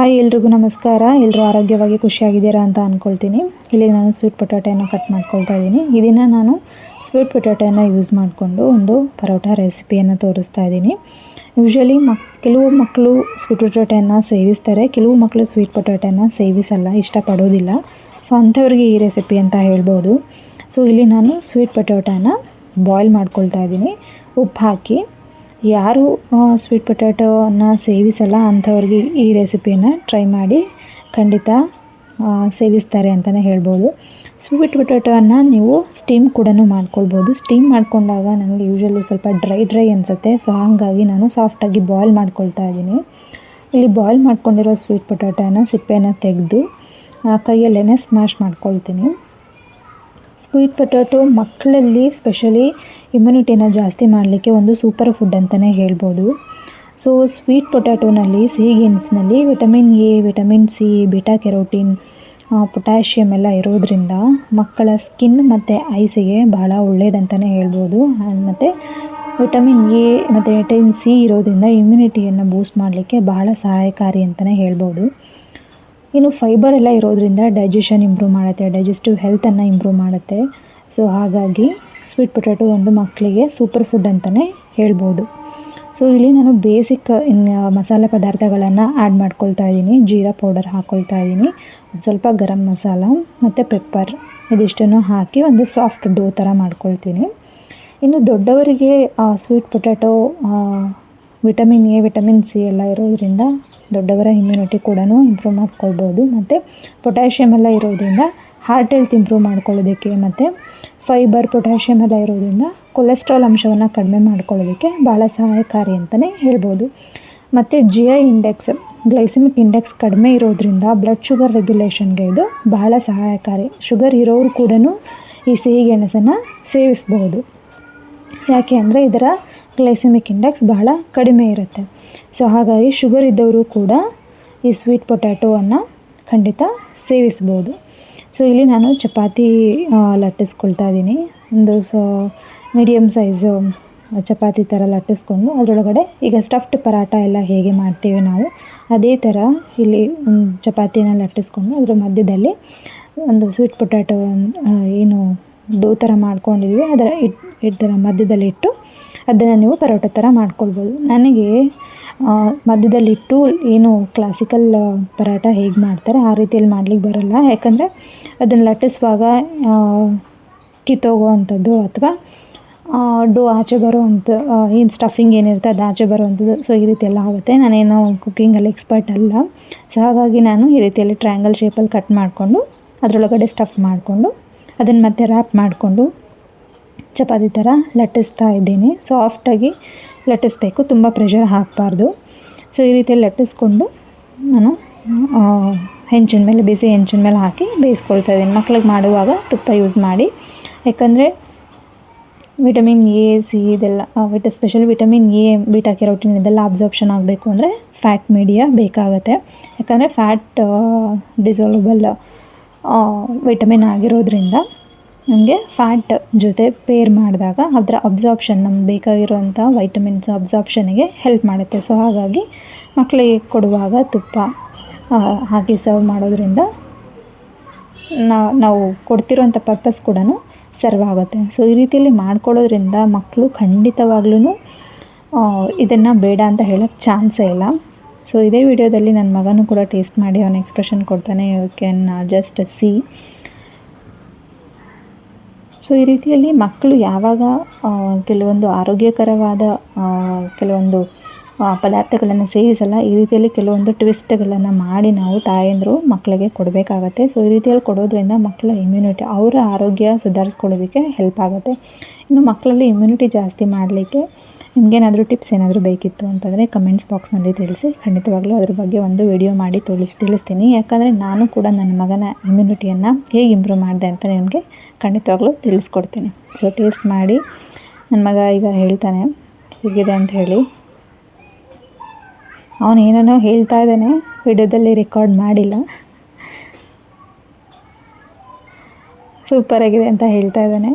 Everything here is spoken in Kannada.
ಹಾಯ್ ಎಲ್ರಿಗೂ ನಮಸ್ಕಾರ. ಎಲ್ಲರೂ ಆರೋಗ್ಯವಾಗಿ ಖುಷಿಯಾಗಿದ್ದೀರಾ ಅಂತ ಅಂದ್ಕೊಳ್ತೀನಿ. ಇಲ್ಲಿ ನಾನು ಸ್ವೀಟ್ ಪೊಟ್ಯಾಟೋನ ಕಟ್ ಮಾಡ್ಕೊಳ್ತಾ ಇದ್ದೀನಿ. ಇದನ್ನು ನಾನು ಸ್ವೀಟ್ ಪೊಟ್ಯಾಟೋನ ಯೂಸ್ ಮಾಡಿಕೊಂಡು ಒಂದು ಪರೋಟ ರೆಸಿಪಿಯನ್ನು ತೋರಿಸ್ತಾ ಇದ್ದೀನಿ. ಯೂಶ್ವಲಿ ಕೆಲವು ಮಕ್ಕಳು ಸ್ವೀಟ್ ಪೊಟ್ಯಾಟೋನ ಸೇವಿಸ್ತಾರೆ, ಕೆಲವು ಮಕ್ಕಳು ಸ್ವೀಟ್ ಪೊಟ್ಯಾಟೋನ ಸೇವಿಸಲ್ಲ, ಇಷ್ಟಪಡೋದಿಲ್ಲ. ಸೊ ಅಂಥವ್ರಿಗೆ ಈ ರೆಸಿಪಿ ಅಂತ ಹೇಳ್ಬೋದು. ಸೊ ಇಲ್ಲಿ ನಾನು ಸ್ವೀಟ್ ಪೊಟ್ಯಾಟೋನ ಬಾಯ್ಲ್ ಮಾಡ್ಕೊಳ್ತಾ ಇದ್ದೀನಿ ಉಪ್ಪು ಹಾಕಿ. ಯಾರು ಸ್ವೀಟ್ ಪೊಟ್ಯಾಟೋನ ಸೇವಿಸಲ್ಲ ಅಂಥವ್ರಿಗೆ ಈ ರೆಸಿಪಿನ ಟ್ರೈ ಮಾಡಿ ಖಂಡಿತ ಸೇವಿಸ್ತಾರೆ ಅಂತಲೇ ಹೇಳ್ಬೋದು. ಸ್ವೀಟ್ ಪೊಟ್ಯಾಟೋನ ನೀವು ಸ್ಟೀಮ್ ಕೂಡ ಮಾಡ್ಕೊಳ್ಬೋದು. ಸ್ಟೀಮ್ ಮಾಡ್ಕೊಂಡಾಗ ನನಗೆ ಯೂಶ್ವಲಿ ಸ್ವಲ್ಪ ಡ್ರೈ ಅನಿಸುತ್ತೆ. ಸೊ ಹಾಗಾಗಿ ನಾನು ಸಾಫ್ಟಾಗಿ ಬಾಯ್ಲ್ ಮಾಡ್ಕೊಳ್ತಾ ಇದ್ದೀನಿ. ಇಲ್ಲಿ ಬಾಯ್ಲ್ ಮಾಡ್ಕೊಂಡಿರೋ ಸ್ವೀಟ್ ಪೊಟ್ಯಾಟೋನ ಸಿಪ್ಪೆನ ತೆಗೆದು ಕೈಯಲ್ಲೇ ಸ್ಮ್ಯಾಶ್ ಮಾಡ್ಕೊಳ್ತೀನಿ. ಸ್ವೀಟ್ ಪೊಟ್ಯಾಟೊ ಮಕ್ಕಳಲ್ಲಿ ಸ್ಪೆಷಲಿ ಇಮ್ಯುನಿಟಿನ ಜಾಸ್ತಿ ಮಾಡಲಿಕ್ಕೆ ಒಂದು ಸೂಪರ್ ಫುಡ್ ಅಂತಲೇ ಹೇಳ್ಬೋದು. ಸೊ ಸ್ವೀಟ್ ಪೊಟ್ಯಾಟೋನಲ್ಲಿ, ಸಿಹಿಗೆಣಸಿನಲ್ಲಿ vitamin A, vitamin C, beta carotene, potassium ಎಲ್ಲ ಇರೋದ್ರಿಂದ ಮಕ್ಕಳ ಸ್ಕಿನ್ ಮತ್ತು ಐಸಿಗೆ ಬಹಳ ಒಳ್ಳೆಯದಂತಲೇ ಹೇಳ್ಬೋದು. ಮತ್ತು ವಿಟಮಿನ್ ಎ ಮತ್ತು ವಿಟಮಿನ್ ಸಿ ಇರೋದ್ರಿಂದ ಇಮ್ಯುನಿಟಿಯನ್ನು ಬೂಸ್ಟ್ ಮಾಡಲಿಕ್ಕೆ ಬಹಳ ಸಹಾಯಕಾರಿ ಅಂತಲೇ ಹೇಳ್ಬೋದು. ಇನ್ನು ಫೈಬರ್ ಎಲ್ಲ ಇರೋದ್ರಿಂದ ಡೈಜೆಷನ್ ಇಂಪ್ರೂವ್ ಮಾಡುತ್ತೆ, ಡೈಜೆಸ್ಟಿವ್ ಹೆಲ್ತನ್ನು ಇಂಪ್ರೂವ್ ಮಾಡುತ್ತೆ. ಸೊ ಹಾಗಾಗಿ ಸ್ವೀಟ್ ಪೊಟ್ಯಾಟೊ ಒಂದು ಮಕ್ಕಳಿಗೆ ಸೂಪರ್ ಫುಡ್ ಅಂತಲೇ ಹೇಳ್ಬೋದು. ಸೊ ಇಲ್ಲಿ ನಾನು ಬೇಸಿಕ್ ಮಸಾಲೆ ಪದಾರ್ಥಗಳನ್ನು ಆ್ಯಡ್ ಮಾಡ್ಕೊಳ್ತಾ ಇದ್ದೀನಿ. ಜೀರಾ ಪೌಡರ್ ಹಾಕ್ಕೊಳ್ತಾ ಇದ್ದೀನಿ, ಸ್ವಲ್ಪ ಗರಂ ಮಸಾಲ ಮತ್ತು ಪೆಪ್ಪರ್, ಇದಿಷ್ಟನ್ನು ಹಾಕಿ ಒಂದು ಸಾಫ್ಟ್ ಡೋ ಥರ ಮಾಡ್ಕೊಳ್ತೀನಿ. ಇನ್ನು ದೊಡ್ಡವರಿಗೆ sweet potato vitamin A, vitamin C ಎಲ್ಲ ಇರೋದ್ರಿಂದ ದೊಡ್ಡವರ ಇಮ್ಯುನಿಟಿ ಕೂಡ ಇಂಪ್ರೂವ್ ಮಾಡ್ಕೊಳ್ಬೋದು. ಮತ್ತು ಪೊಟ್ಯಾಷಿಯಮ್ ಎಲ್ಲ ಇರೋದ್ರಿಂದ ಹಾರ್ಟ್ ಹೆಲ್ತ್ ಇಂಪ್ರೂವ್ ಮಾಡ್ಕೊಳ್ಳೋದಕ್ಕೆ, ಮತ್ತು ಫೈಬರ್, ಪೊಟ್ಯಾಷಿಯಮ್ ಎಲ್ಲ ಇರೋದ್ರಿಂದ ಕೊಲೆಸ್ಟ್ರಾಲ್ ಅಂಶವನ್ನು ಕಡಿಮೆ ಮಾಡ್ಕೊಳ್ಳೋದಕ್ಕೆ ಭಾಳ ಸಹಾಯಕಾರಿ ಅಂತಲೇ ಹೇಳ್ಬೋದು. ಮತ್ತು GI ಇಂಡೆಕ್ಸ್, ಗ್ಲೈಸೆಮಿಕ್ ಇಂಡೆಕ್ಸ್ ಕಡಿಮೆ ಇರೋದ್ರಿಂದ ಬ್ಲಡ್ ಶುಗರ್ ರೆಗ್ಯುಲೇಷನ್ಗೆ ಇದು ಬಹಳ ಸಹಾಯಕಾರಿ. ಶುಗರ್ ಇರೋರು ಕೂಡ ಈ ಸಿಹಿಗೆಣಸನ್ನು ಸೇವಿಸ್ಬೋದು. ಯಾಕೆ ಅಂದರೆ ಇದರ ಗ್ಲೈಸೆಮಿಕ್ ಇಂಡೆಕ್ಸ್ ಬಹಳ ಕಡಿಮೆ ಇರುತ್ತೆ. ಸೊ ಹಾಗಾಗಿ ಶುಗರ್ ಇದ್ದವರು ಕೂಡ ಈ ಸ್ವೀಟ್ ಪೊಟ್ಯಾಟೋವನ್ನು ಖಂಡಿತ ಸೇವಿಸ್ಬೋದು. ಸೊ ಇಲ್ಲಿ ನಾನು ಚಪಾತಿ ಲಟ್ಟಿಸ್ಕೊಳ್ತಾ ಇದ್ದೀನಿ. ಒಂದು ಮೀಡಿಯಮ್ ಸೈಜು ಚಪಾತಿ ಥರ ಲಟ್ಟಿಸ್ಕೊಂಡು ಅದರೊಳಗಡೆ ಈಗ ಸ್ಟಫ್ಡ್ ಪರಾಟ ಎಲ್ಲ ಹೇಗೆ ಮಾಡ್ತೀವಿ ನಾವು ಅದೇ ಥರ ಇಲ್ಲಿ ಒಂದು ಚಪಾತಿನ ಲಟ್ಟಿಸ್ಕೊಂಡು ಅದರ ಮಧ್ಯದಲ್ಲಿ ಒಂದು ಸ್ವೀಟ್ ಪೊಟ್ಯಾಟೋ ಏನು ಡೋ ಥರ ಮಾಡ್ಕೊಂಡಿದ್ವಿ ಅದರ ಇದರ ಮಧ್ಯದಲ್ಲಿಟ್ಟು ಅದನ್ನು ನೀವು ಪರೋಟ ಥರ ಮಾಡ್ಕೊಳ್ಬೋದು. ನನಗೆ ಮಧ್ಯದಲ್ಲಿಟ್ಟು ಏನು ಕ್ಲಾಸಿಕಲ್ ಪರಾಟ ಹೇಗೆ ಮಾಡ್ತಾರೆ ಆ ರೀತಿಯಲ್ಲಿ ಮಾಡ್ಲಿಕ್ಕೆ ಬರಲ್ಲ. ಯಾಕಂದರೆ ಅದನ್ನು ಲಟ್ಟಿಸುವಾಗ ಕಿತ್ತೋಗೋ ಅಂಥದ್ದು ಅಥವಾ ಡೋ ಆಚೆ ಬರೋ ಅಂಥ ಏನು ಸ್ಟಫಿಂಗ್ ಏನಿರುತ್ತೆ ಅದು ಆಚೆ ಬರೋವಂಥದ್ದು. ಸೊ ಈ ರೀತಿ ಎಲ್ಲ ಆಗುತ್ತೆ. ನಾನೇನೋ ಕುಕ್ಕಿಂಗಲ್ಲಿ ಎಕ್ಸ್ಪರ್ಟ್ ಅಲ್ಲ. ಸೊ ಹಾಗಾಗಿ ನಾನು ಈ ರೀತಿಯಲ್ಲಿ ಟ್ರಯಾಂಗಲ್ ಶೇಪಲ್ಲಿ ಕಟ್ ಮಾಡಿಕೊಂಡು ಅದರೊಳಗಡೆ ಸ್ಟಫ್ ಮಾಡಿಕೊಂಡು ಅದನ್ನು ಮತ್ತೆ ರ್ಯಾಪ್ ಮಾಡಿಕೊಂಡು ಚಪಾತಿ ಥರ ಲಟ್ಟಿಸ್ತಾ ಇದ್ದೀನಿ. ಸಾಫ್ಟಾಗಿ ಲಟ್ಟಿಸ್ಬೇಕು, ತುಂಬ ಪ್ರೆಷರ್ ಹಾಕಬಾರ್ದು. ಸೊ ಈ ರೀತಿಯಲ್ಲಿ ಲಟ್ಟಿಸ್ಕೊಂಡು ನಾನು ಹೆಂಚಿನ ಮೇಲೆ, ಬಿಸಿ ಹೆಂಚಿನ ಮೇಲೆ ಹಾಕಿ ಬೇಯಿಸ್ಕೊಳ್ತಾ ಇದ್ದೀನಿ. ಮಕ್ಳಿಗೆ ಮಾಡುವಾಗ ತುಪ್ಪ ಯೂಸ್ ಮಾಡಿ. ಯಾಕಂದರೆ ವಿಟಮಿನ್ ಎ, ಸಿ ಇದೆಲ್ಲ special vitamin A, beta carotene ಇದೆಲ್ಲ ಅಬ್ಸಾರ್ಪ್ಷನ್ ಆಗಬೇಕು ಅಂದರೆ ಫ್ಯಾಟ್ ಮೀಡಿಯಾ ಬೇಕಾಗುತ್ತೆ. ಯಾಕಂದರೆ ಫ್ಯಾಟ್ ಡಿಸಾಲ್ವಬಲ್ ವಿಟಮಿನ್ ಆಗಿರೋದ್ರಿಂದ ನಮಗೆ ಫ್ಯಾಟ್ ಜೊತೆ ಪೇರ್ ಮಾಡಿದಾಗ ಅದರ ಅಬ್ಸಾರ್ಪ್ಷನ್ ನಮ್ಗೆ ಬೇಕಾಗಿರೋಂಥ ವೈಟಮಿನ್ಸ್ ಅಬ್ಸಾರ್ಪ್ಷನಿಗೆ ಹೆಲ್ಪ್ ಮಾಡುತ್ತೆ. ಸೊ ಹಾಗಾಗಿ ಮಕ್ಕಳಿಗೆ ಕೊಡುವಾಗ ತುಪ್ಪ ಹಾಕಿ ಸರ್ವ್ ಮಾಡೋದ್ರಿಂದ ನಾವು ಕೊಡ್ತಿರೋಂಥ ಪರ್ಪಸ್ ಕೂಡ ಸರ್ವ್ ಆಗುತ್ತೆ. ಸೊ ಈ ರೀತಿಯಲ್ಲಿ ಮಾಡ್ಕೊಳ್ಳೋದ್ರಿಂದ ಮಕ್ಕಳು ಖಂಡಿತವಾಗ್ಲೂ ಇದನ್ನು ಬೇಡ ಅಂತ ಹೇಳೋಕ್ಕೆ ಚಾನ್ಸೇ ಇಲ್ಲ. ಸೊ ಇದೇ ವಿಡಿಯೋದಲ್ಲಿ ನನ್ನ ಮಗನೂ ಕೂಡ ಟೇಸ್ಟ್ ಮಾಡಿ ಅವನ ಎಕ್ಸ್ಪ್ರೆಷನ್ ಕೊಡ್ತಾನೆ. You can just see. So ಈ ರೀತಿಯಲ್ಲಿ ಮಕ್ಕಳು ಯಾವಾಗ ಕೆಲವೊಂದು ಆರೋಗ್ಯಕರವಾದ ಕೆಲವೊಂದು ಪದಾರ್ಥಗಳನ್ನು ಸೇವಿಸಲ್ಲ, ಈ ರೀತಿಯಲ್ಲಿ ಕೆಲವೊಂದು ಟ್ವಿಸ್ಟ್ಗಳನ್ನು ಮಾಡಿ ನಾವು ತಾಯಂದಿರು ಮಕ್ಕಳಿಗೆ ಕೊಡಬೇಕಾಗತ್ತೆ. ಸೊ ಈ ರೀತಿಯಲ್ಲಿ ಕೊಡೋದ್ರಿಂದ ಮಕ್ಕಳ ಇಮ್ಯುನಿಟಿ, ಅವರ ಆರೋಗ್ಯ ಸುಧಾರಿಸ್ಕೊಳ್ಳೋದಕ್ಕೆ ಹೆಲ್ಪ್ ಆಗುತ್ತೆ. ಇನ್ನು ಮಕ್ಕಳಲ್ಲಿ ಇಮ್ಯುನಿಟಿ ಜಾಸ್ತಿ ಮಾಡಲಿಕ್ಕೆ ನಿಮಗೇನಾದರೂ ಟಿಪ್ಸ್ ಏನಾದರೂ ಬೇಕಿತ್ತು ಅಂತಂದರೆ ಕಮೆಂಟ್ಸ್ ಬಾಕ್ಸ್ನಲ್ಲಿ ತಿಳಿಸಿ. ಖಂಡಿತವಾಗ್ಲೂ ಅದ್ರ ಬಗ್ಗೆ ಒಂದು ವಿಡಿಯೋ ಮಾಡಿ ತಿಳಿಸ್ತೀನಿ. ಯಾಕಂದರೆ ನಾನು ಕೂಡ ನನ್ನ ಮಗನ ಇಮ್ಯುನಿಟಿಯನ್ನು ಹೇಗೆ ಇಂಪ್ರೂವ್ ಮಾಡಿದೆ ಅಂತ ನಿಮಗೆ ಖಂಡಿತವಾಗ್ಲೂ ತಿಳಿಸ್ಕೊಡ್ತೀನಿ. ಸೊ ಟೇಸ್ಟ್ ಮಾಡಿ. ನನ್ನ ಮಗ ಈಗ ಹೇಳ್ತಾನೆ ಹೇಗಿದೆ ಅಂತ ಹೇಳಿ. ಅವನು ಏನೇನೋ ಹೇಳ್ತಾ ಇದ್ದಾನೆ, ವಿಡಿಯೋದಲ್ಲಿ ರೆಕಾರ್ಡ್ ಮಾಡಿಲ್ಲ. ಸೂಪರಾಗಿದೆ ಅಂತ ಹೇಳ್ತಾ ಇದ್ದಾನೆ.